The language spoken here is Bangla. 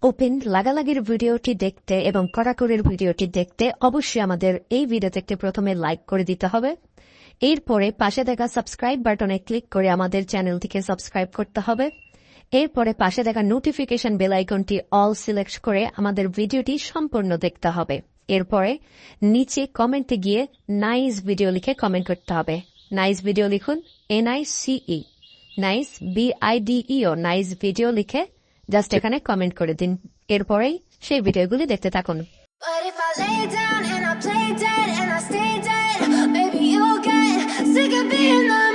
ওপেন লাগালাগির ভিডিওটি দেখতে এবং কড়াকড়ির ভিডিওটি দেখতে অবশ্যই আমাদের এই ভিডিওতে একটি প্রথমে লাইক করে দিতে হবে। এরপরে পাশে দেখা সাবস্ক্রাইব বাটনে ক্লিক করে আমাদের চ্যানেলটিকে সাবস্ক্রাইব করতে হবে। এরপরে পাশে দেখা নোটিফিকেশন বেল আইকনটি অল সিলেক্ট করে আমাদের ভিডিওটি সম্পূর্ণ দেখতে হবে। এরপরে নিচে কমেন্টে গিয়ে নাইস ভিডিও লিখে কমেন্ট করতে হবে। নাইস ভিডিও লিখুন, NICE, nice BIDEO, nice video লিখে জাস্ট এখানে কমেন্ট করে দিন। এরপরেই সেই ভিডিওগুলি দেখতে থাকুন। But if I lay down and I play dead and I stay dead, maybe you'll get sick of being the